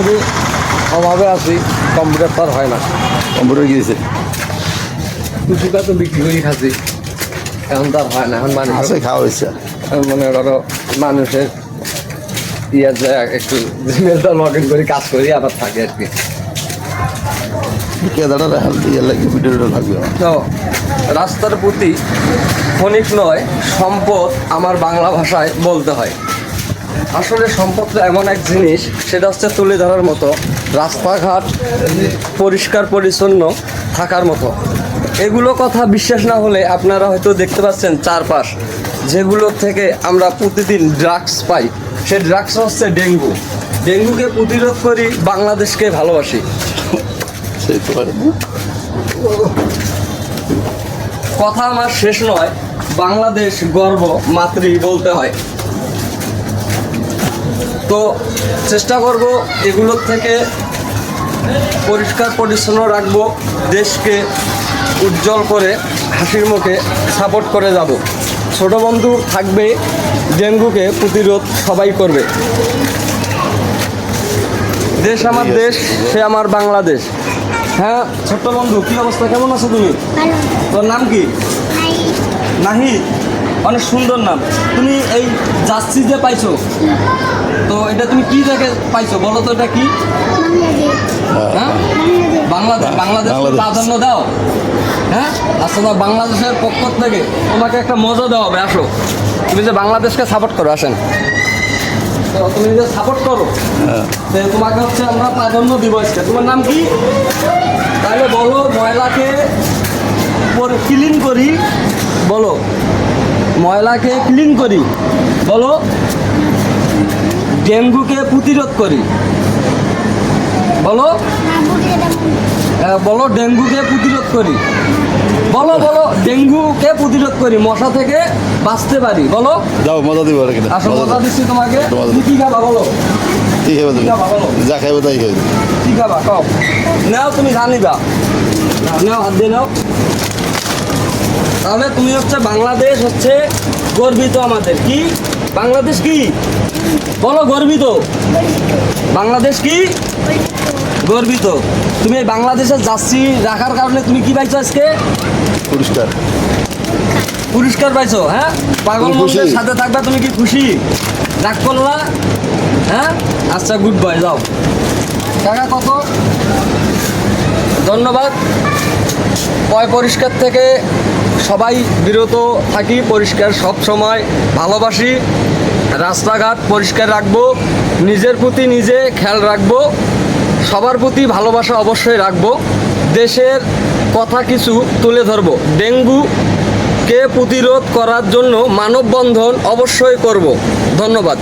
খুবই অভাবে আছি, কম্পিউটার তো আর হয় না। কম্পিউটার গিয়েছে কিছুটা তো বিক্রি করে খাচ্ছি, এখন তো আর হয় না। এখন মানুষ আছে, খাওয়া হয়েছে। মনে করো মানুষের ইয়ে যায় একটু জিমেলটা লগ ইন করে কাজ করি আবার থাকে আর কি। কেদারটা হেলদি লাগে, ভিডিওটা লাগবে। তো রাস্তার প্রতি ক্ষণিক নয় সম্পদ, আমার বাংলা ভাষায় বলতে হয়। আসলে সম্পদটা এমন এক জিনিস, সেটা হচ্ছে তুলে ধরার মতো, রাস্তাঘাট পরিষ্কার পরিচ্ছন্ন থাকার মতো। এগুলো কথা বিশ্বাস না হলে আপনারা হয়তো দেখতে পাচ্ছেন চারপাশ যেগুলো থেকে আমরা প্রতিদিন ড্রাগস পাই, সেই ড্রাগস হচ্ছে ডেঙ্গু। ডেঙ্গুকে প্রতিরোধ করি, বাংলাদেশকে ভালোবাসি। সেই তো পারে। কথা আমার শেষ নয়, বাংলাদেশ গর্ব মাতৃ বলতে হয়। তো চেষ্টা করব এগুলোর থেকে পরিষ্কার পরিচ্ছন্ন রাখবো, দেশকে উজ্জ্বল করে হাসির মুখে সাপোর্ট করে যাব। ছোট বন্ধু থাকবে, ডেঙ্গুকে প্রতিরোধ সবাই করবে। দেশ আমার দেশ, সে আমার বাংলাদেশ। হ্যাঁ ছোট্ট বন্ধু, কি অবস্থা, কেমন আছো তুমি? তোর নাম কি? নাহি, অনেক সুন্দর নাম। তুমি এই জার্সি যে পাইছো, তো এটা তুমি কি থেকে পাইছো বলো তো, এটা কি? হ্যাঁ বাংলাদেশ। বাংলাদেশ প্রাধান্য দাও। হ্যাঁ আচ্ছা, না বাংলাদেশের পক্ষ থেকে তোমাকে একটা মজা দেওয়া হবে। আসো, তুমি যে বাংলাদেশকে সাপোর্ট করো, আসেন। তো তুমি যে সাপোর্ট করো, তোমাকে হচ্ছে আমরা প্রাধান্য দিব আজকে। তোমার নাম কি? তাহলে বলো, ময়লাকে ক্লিন করি, বলো ময়লাকে ক্লিন করি, বলো ডেঙ্গুকে প্রতিরোধ করি, বলো বলো ডেঙ্গুকে প্রতিরোধ করি, বলো বলো ডেঙ্গুকে প্রতিরোধ করি, মশা থেকে বাঁচতে পারি, বলো। যাও মজা দিব। আসলে মজা দিচ্ছি তোমাকে। তুমি কি খাবা বলো? কি খাবে তুমি? যা খাইবে তাই খাইবে। কি খাবা কও? নাও, তুমি জানিবা, নাও হাত দিয়ে নাও। তাহলে তুমি হচ্ছে বাংলাদেশ হচ্ছে গর্বিত আমাদের। কি বাংলাদেশ কি বলো? গর্বিত। বাংলাদেশ কি গর্বিত। তুমি এই বাংলাদেশের জার্সি রাখার কারণে তুমি কি পাইছো আজকে? পুরস্কার। পুরস্কার পাইছো? হ্যাঁ, পাগল মন্দের সাথে থাকবে। তুমি কি খুশি? রাগ করলা? হ্যাঁ আচ্ছা, গুড বয়, যাও। টাকা কত? ধন্যবাদ। পরিষ্কার থেকে সবাই বিরত থাকি, পরিষ্কার সব সময় ভালোবাসি। রাস্তাঘাট পরিষ্কার রাখবো, নিজের প্রতি নিজে খেয়াল রাখবো, সবার প্রতি ভালোবাসা অবশ্যই রাখবো। দেশের কথা কিছু তুলে ধরবো। ডেঙ্গুকে প্রতিরোধ করার জন্য মানববন্ধন অবশ্যই করব। ধন্যবাদ।